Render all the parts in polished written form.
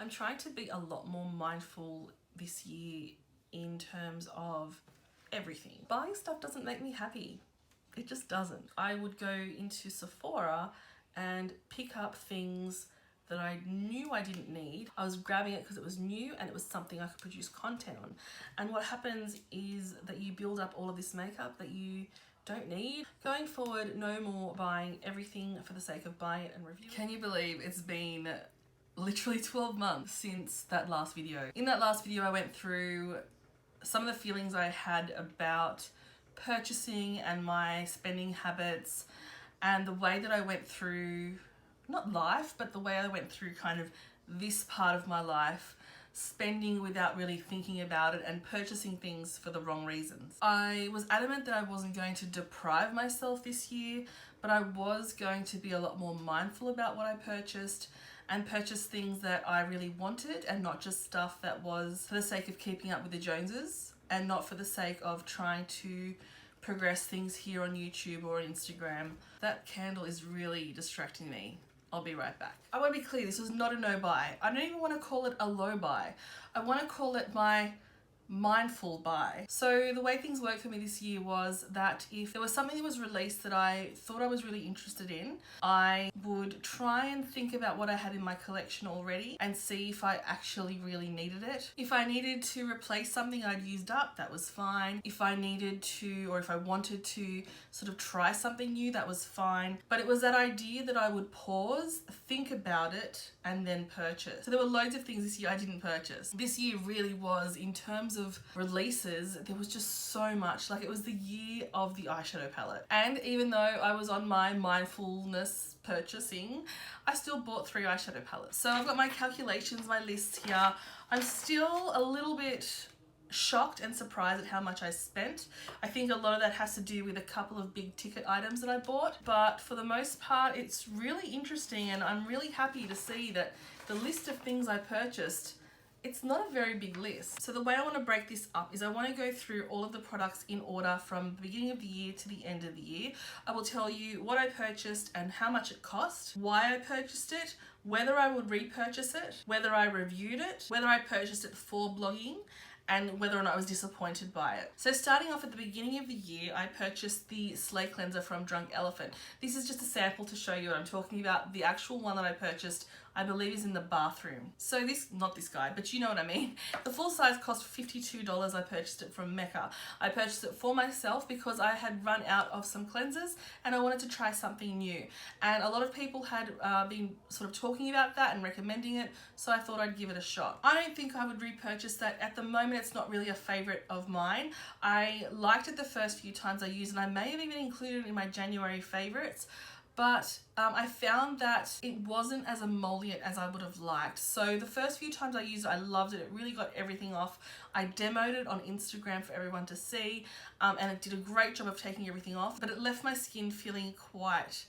I'm trying to be a lot more mindful this year in terms of everything. Buying stuff doesn't make me happy. It just doesn't. I would go into Sephora and pick up things that I knew I didn't need. I was grabbing it because it was new and it was something I could produce content on. And what happens is that you build up all of this makeup that you don't need. Going forward, no more buying everything for the sake of buying it and reviewing. Can you believe it's been literally 12 months since that last video? In that last video, I went through some of the feelings I had about purchasing and my spending habits and the way that I went through, not life, but the way I went through kind of this part of my life, spending without really thinking about it and purchasing things for the wrong reasons. I was adamant that I wasn't going to deprive myself this year, but I was going to be a lot more mindful about what I purchased and purchase things that I really wanted and not just stuff that was for the sake of keeping up with the Joneses and not for the sake of trying to progress things here on YouTube or Instagram. That candle is really distracting me. I'll be right back. I want to be clear, this was not a no buy. I don't even want to call it a low buy. I want to call it my mindful buy. So the way things worked for me this year was that if there was something that was released that I thought I was really interested in, I would try and think about what I had in my collection already and see if I actually really needed it. If I needed to replace something I'd used up, that was fine. If I needed to, or if I wanted to sort of try something new, that was fine. But it was that idea that I would pause, think about it, and then purchase. So there were loads of things this year I didn't purchase. This year really was, in terms of releases, there was just so much. Like, it was the year of the eyeshadow palette. And even though I was on my mindfulness purchasing, I still bought 3 eyeshadow palettes. So I've got my calculations, my list here. I'm still a little bit shocked and surprised at how much I spent. I think a lot of that has to do with a couple of big ticket items that I bought, but for the most part it's really interesting, and I'm really happy to see that the list of things I purchased, it's not a very big list. So the way I want to break this up is I want to go through all of the products in order from the beginning of the year to the end of the year. I will tell you what I purchased and how much it cost, why I purchased it, whether I would repurchase it, whether I reviewed it, whether I purchased it for blogging, and whether or not I was disappointed by it. So starting off at the beginning of the year, I purchased the Slay Cleanser from Drunk Elephant. This is just a sample to show you what I'm talking about. The actual one that I purchased, I believe, is in the bathroom. So this, not this guy, but you know what I mean. The full size cost $52. I purchased it from Mecca. I purchased it for myself because I had run out of some cleansers and I wanted to try something new. And a lot of people had been sort of talking about that and recommending it, so I thought I'd give it a shot. I don't think I would repurchase that. At the moment, it's not really a favorite of mine. I liked it the first few times I used it, and I may have even included it in my January favorites. But I found that it wasn't as emollient as I would have liked. So the first few times I used it, I loved it. It really got everything off. I demoed it on Instagram for everyone to see, and it did a great job of taking everything off, but it left my skin feeling quite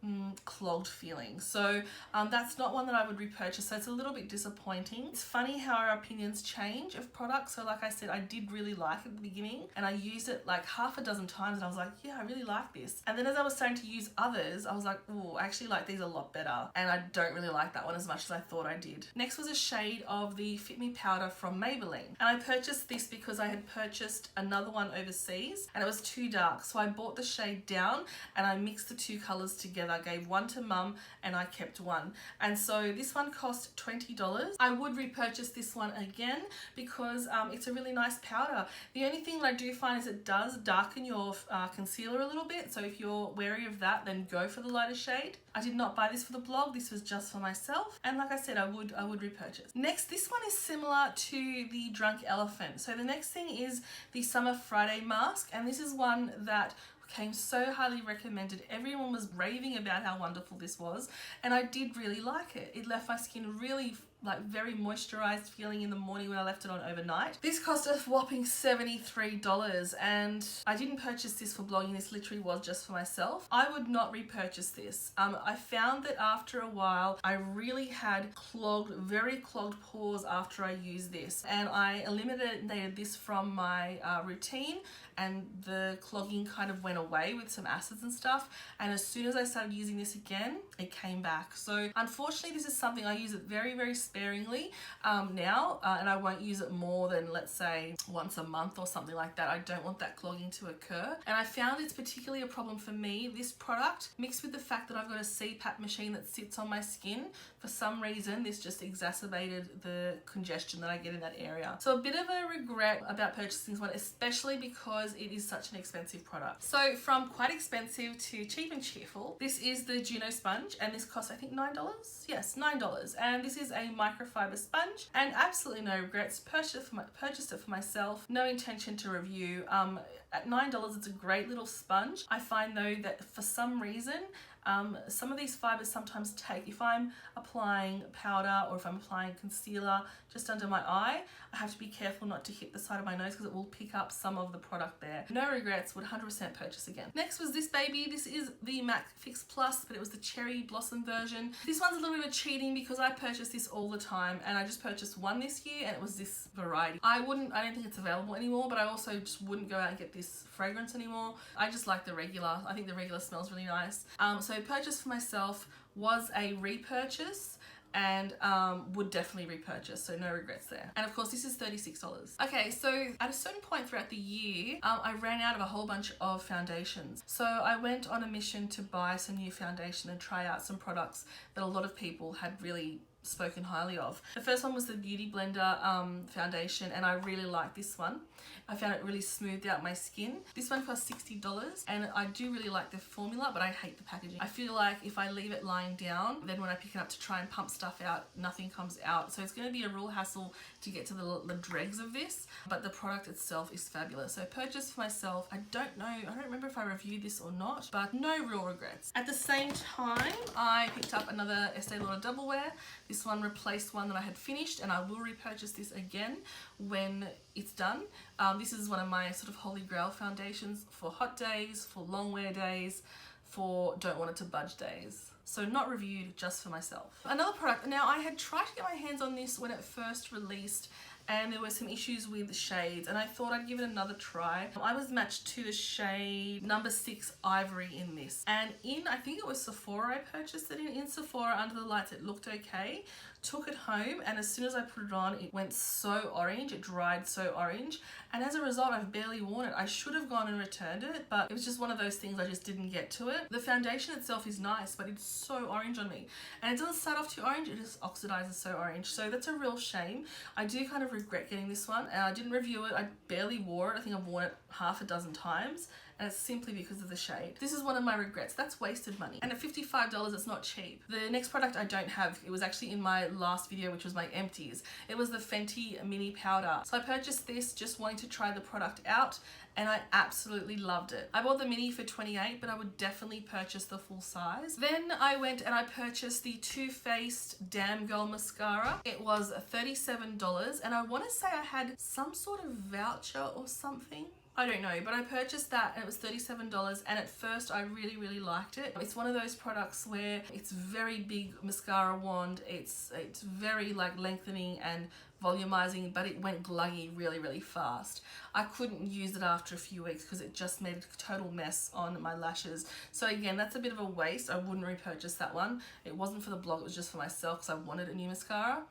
clogged feeling. So that's not one that I would repurchase, so it's a little bit disappointing. It's funny how our opinions change of products. So like I said, I did really like it at the beginning, and I used it like half a dozen times, and I was like, yeah, I really like this. And then as I was starting to use others, I was like, oh, I actually like these a lot better, and I don't really like that one as much as I thought I did. Next was a shade of the Fit Me powder from Maybelline, and I purchased this because I had purchased another one overseas and it was too dark, so I bought the shade down and I mixed the 2 colors together. I gave one to mum and I kept one, and so this one cost $20. I would repurchase this one again because it's a really nice powder. The only thing that I do find is it does darken your concealer a little bit, so if you're wary of that, then go for the lighter shade. I did not buy this for the blog, this was just for myself, and like I said, I would repurchase. Next, this one is similar to the Drunk Elephant. So the next thing is the Summer Friday mask, and this is one that came so highly recommended. Everyone was raving about how wonderful this was, and I did really like it. It left my skin really like very moisturized feeling in the morning when I left it on overnight. This cost a whopping $73, and I didn't purchase this for blogging. This literally was just for myself. I would not repurchase this. I found that after a while I really had very clogged pores after I used this, and I eliminated this from my routine, and the clogging kind of went away with some acids and stuff, and as soon as I started using this again, it came back. So unfortunately this is something I use it very, very sparingly now, and I won't use it more than, let's say, once a month or something like that. I don't want that clogging to occur, and I found it's particularly a problem for me, this product, mixed with the fact that I've got a CPAP machine that sits on my skin. For some reason this just exacerbated the congestion that I get in that area. So a bit of a regret about purchasing this one, especially because it is such an expensive product. So from quite expensive to cheap and cheerful, this is the Juno Sponge, and this costs I think $9. Yes, $9, and this is a microfiber sponge, and absolutely no regrets. Purchased it for myself, no intention to review. At $9 it's a great little sponge. I find though that for some reason some of these fibers sometimes take, if I'm applying powder or if I'm applying concealer just under my eye, I have to be careful not to hit the side of my nose because it will pick up some of the product there. No regrets, would 100% purchase again. Next was this baby. This is the MAC Fix Plus, but it was the Cherry Blossom version. This one's a little bit of cheating because I purchase this all the time, and I just purchased one this year and it was this variety. I don't think it's available anymore, but I also just wouldn't go out and get this fragrance anymore. I just like the regular. I think the regular smells really nice. So purchase for myself, was a repurchase, and would definitely repurchase, so no regrets there. And of course this is $36. Okay, so at a certain point throughout the year, I ran out of a whole bunch of foundations. So I went on a mission to buy some new foundation and try out some products that a lot of people had really spoken highly of. The first one was the Beauty Blender foundation, and I really like this one. I found it really smoothed out my skin. This one cost $60, and I do really like the formula, but I hate the packaging. I feel like if I leave it lying down, then when I pick it up to try and pump stuff out, nothing comes out. So it's going to be a real hassle to get to the dregs of this, but the product itself is fabulous. So purchase for myself. I don't remember if I reviewed this or not, but no real regrets. At the same time, I picked up another Estee Lauder Double Wear. This one replaced one that I had finished, and I will repurchase this again when it's done. This is one of my sort of holy grail foundations for hot days, for long wear days, for don't want it to budge days. So not reviewed, just for myself. Another product, now I had tried to get my hands on this when it first released, and there were some issues with the shades, and I thought I'd give it another try. I was matched to the shade number 6 Ivory in this, and I think it was Sephora I purchased it in Sephora under the lights. It looked okay. Took it home, and as soon as I put it on, it went so orange, it dried so orange, and as a result I've barely worn it. I should have gone and returned it, but it was just one of those things, I just didn't get to it. The foundation itself is nice, but it's so orange on me, and it doesn't start off too orange, it just oxidizes so orange, so that's a real shame. I do kind of regret getting this one, and I didn't review it. I barely wore it. I think I've worn it half a dozen times, and it's simply because of the shade. This is one of my regrets. That's wasted money, and at $55 it's not cheap. The next product I don't have, it was actually in my last video, which was my empties. It was the Fenty mini powder. So I purchased this just wanting to try the product out, and I absolutely loved it. I bought the mini for $28, but I would definitely purchase the full size. Then I went and I purchased the Too Faced Damn Girl mascara. It was $37, and I want to say I had some sort of voucher or something. I don't know, but I purchased that and it was $37, and at first I really, really liked it. It's one of those products where it's very big mascara wand, it's very like lengthening and volumizing, but it went gluggy really, really fast. I couldn't use it after a few weeks because it just made a total mess on my lashes. So again, that's a bit of a waste. I wouldn't repurchase that one. It wasn't for the blog, it was just for myself because I wanted a new mascara.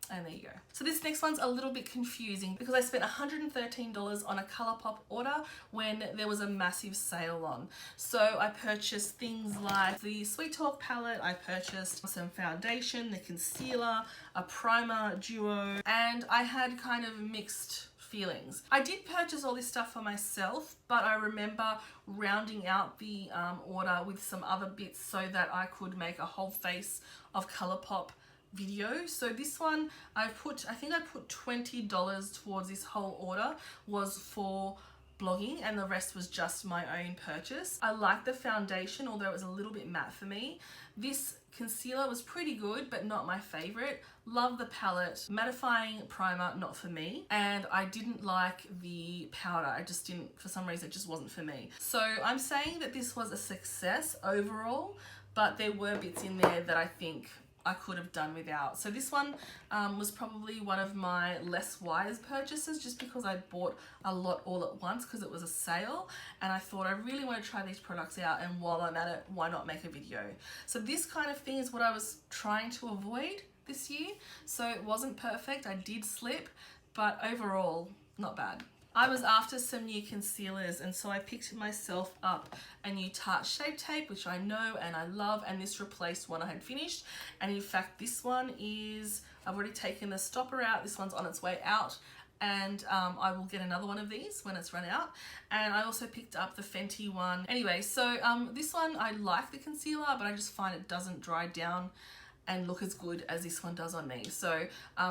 And there you go. So this next one's a little bit confusing because I spent $113 on a ColourPop order when there was a massive sale on. So I purchased things like the Sweet Talk palette, I purchased some foundation, the concealer, a primer, duo, and I had kind of mixed feelings. I did purchase all this stuff for myself, but I remember rounding out the order with some other bits so that I could make a whole face of ColourPop video. So this one I think I put $20 towards this whole order, was for blogging, and the rest was just my own purchase. I like the foundation, although it was a little bit matte for me. This concealer was pretty good, but not my favorite. Love the palette. Mattifying primer, not for me. And I didn't like the powder. I just didn't, for some reason, it just wasn't for me. So I'm saying that this was a success overall, but there were bits in there that I think I could have done without. So this one was probably one of my less wise purchases, just because I bought a lot all at once because it was a sale, and I thought I really want to try these products out, and while I'm at it, why not make a video? So this kind of thing is what I was trying to avoid this year. So it wasn't perfect, I did slip, but overall not bad. I was after some new concealers, and so I picked myself up a new Tarte Shape Tape, which I know and I love, and this replaced one I had finished. And in fact, this one is, I've already taken the stopper out, this one's on its way out, and I will get another one of these when it's run out. And I also picked up the Fenty one. Anyway, so this one, I like the concealer, but I just find it doesn't dry down and look as good as this one does on me. So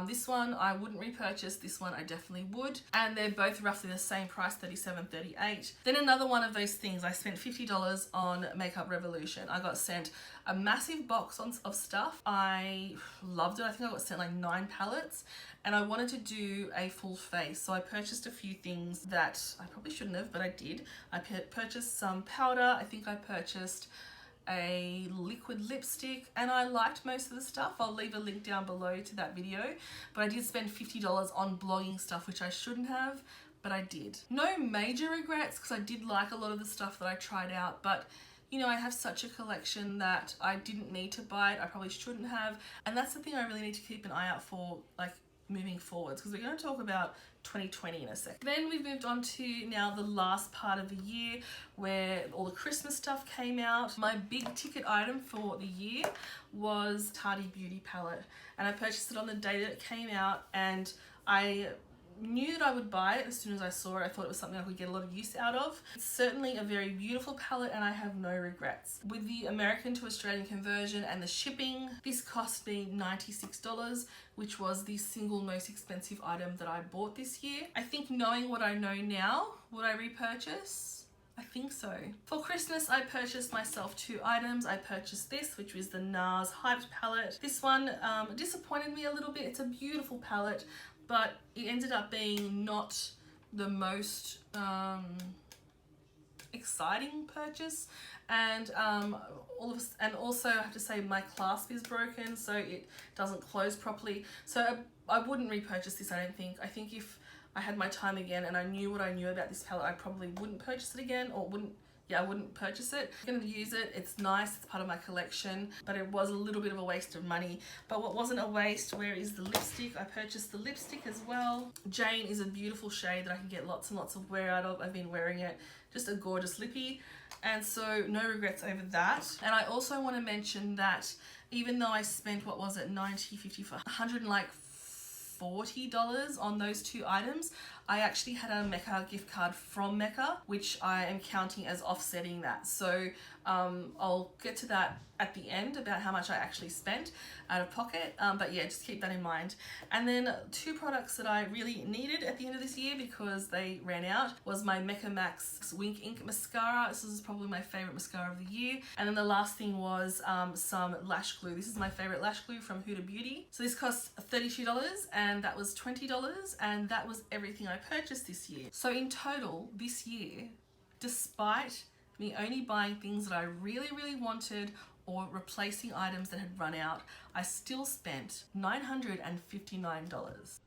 this one I wouldn't repurchase, this one I definitely would. And they're both roughly the same price, $37.38. Then another one of those things, I spent $50 on Makeup Revolution. I got sent a massive box of stuff. I loved it. I think I got sent like 9 palettes, and I wanted to do a full face. So I purchased a few things that I probably shouldn't have, but I did. I purchased some powder. I think I purchased a liquid lipstick, and I liked most of the stuff. I'll leave a link down below to that video, but I did spend $50 on blogging stuff, which I shouldn't have, but I did. No major regrets, because I did like a lot of the stuff that I tried out, but you know, I have such a collection that I didn't need to buy it. I probably shouldn't have, and that's the thing I really need to keep an eye out for, like moving forwards, because we're going to talk about 2020 in a sec. Then we've moved on to now the last part of the year where all the Christmas stuff came out. My big ticket item for the year was Tardy Beauty Palette, and I purchased it on the day that it came out, and I knew that I would buy it as soon as I saw it. I thought it was something I could get a lot of use out of. It's certainly a very beautiful palette, and I have no regrets. With the American to Australian conversion and the shipping, this cost me $96, which was the single most expensive item that I bought this year. I think, knowing what I know now, would I repurchase? I think so. For Christmas, I purchased myself 2 items. I purchased this, which was the Nars Hives palette. This one disappointed me a little bit. It's a beautiful palette, but it ended up being not the most exciting purchase, and also I have to say my clasp is broken, so it doesn't close properly. So I wouldn't repurchase this, I don't think. I think if I had my time again and I knew what I knew about this palette, I probably wouldn't purchase it again, or I wouldn't purchase it. I'm gonna use it, it's nice, it's part of my collection, but it was a little bit of a waste of money. But what wasn't a waste, where is the lipstick? I purchased the lipstick as well. Jane is a beautiful shade that I can get lots and lots of wear out of. I've been wearing it, just a gorgeous lippy, and so no regrets over that. And I also want to mention that even though I spent, what was it, $90, $50, $140 on those 2 items, I actually had a Mecca gift card from Mecca, which I am counting as offsetting that. So I'll get to that at the end about how much I actually spent out of pocket, but yeah, just keep that in mind. And then 2 products that I really needed at the end of this year because they ran out was my Mecca Max Wink Ink Mascara. This is probably my favorite mascara of the year. And then the last thing was some Lash Glue. This is my favorite Lash Glue from Huda Beauty. So this cost $32 and that was $20, and that was everything I purchased this year. So in total this year, despite me only buying things that I really, really wanted or replacing items that had run out, I still spent $959.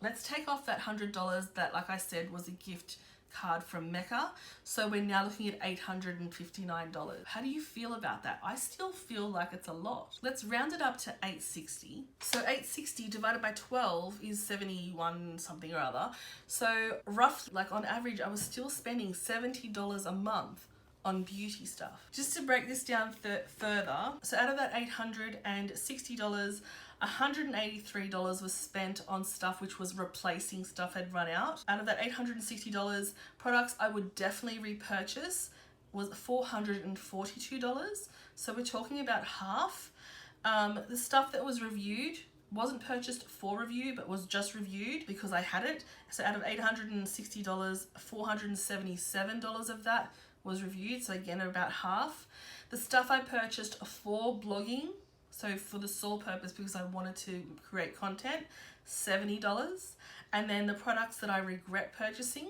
Let's take off that $100 that, like I said, was a gift card from Mecca. So we're now looking at $859. How do you feel about that? I still feel like it's a lot. Let's round it up to $860. So $860 divided by 12 is 71 something or other. So roughly, like on average, I was still spending $70 a month on beauty stuff. Just to break this down further, so out of that $860, $183 was spent on stuff which was replacing stuff had run out. Out of that $860, products I would definitely repurchase was $442. So we're talking about half. The stuff that was reviewed wasn't purchased for review, but was just reviewed because I had it. So out of $860, $477 of that was reviewed. So again, about half. The stuff I purchased for blogging, so for the sole purpose because I wanted to create content, $70. And then the products that I regret purchasing,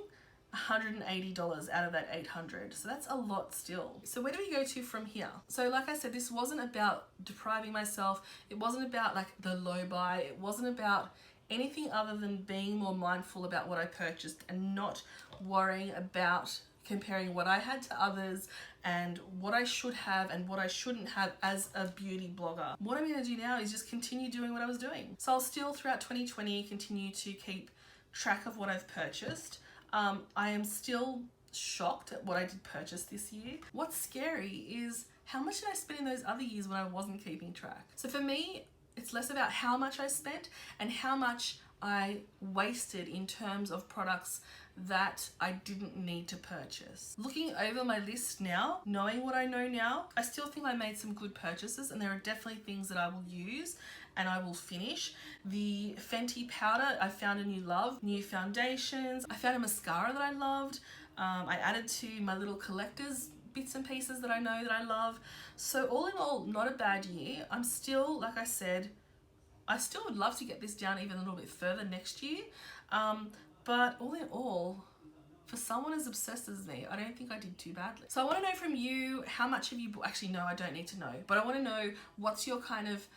$180 out of that 800. So that's a lot still. So where do we go to from here? So like I said, this wasn't about depriving myself. It wasn't about like the low buy. It wasn't about anything other than being more mindful about what I purchased and not worrying about comparing what I had to others and what I should have and what I shouldn't have as a beauty blogger. What I'm going to do now is just continue doing what I was doing. So I'll still throughout 2020 continue to keep track of what I've purchased. I am still shocked at what I did purchase this year. What's scary is how much did I spend in those other years when I wasn't keeping track. So for me, it's less about how much I spent and how much I wasted in terms of products that I didn't need to purchase. Looking over my list now, knowing what I know now, I still think I made some good purchases, and there are definitely things that I will use and I will finish. The Fenty powder, I found a new love. New foundations. I found a mascara that I loved. I added to my little collectors bits and pieces that I know that I love. So all in all, not a bad year. I'm still, like I said, I still would love to get this down even a little bit further next year. But all in all, for someone as obsessed as me, I don't think I did too badly. So I want to know from you, how much have you bought? Actually, no, I don't need to know. But I want to know what's your kind of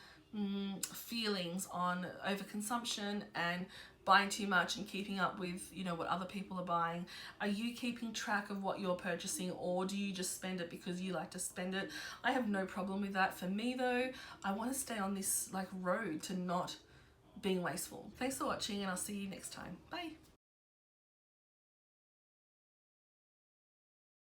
feelings on overconsumption and buying too much and keeping up with, you know, what other people are buying. Are you keeping track of what you're purchasing, or do you just spend it because you like to spend it? I have no problem with that. For me though, I want to stay on this like road to not being wasteful. Thanks for watching, and I'll see you next time. Bye.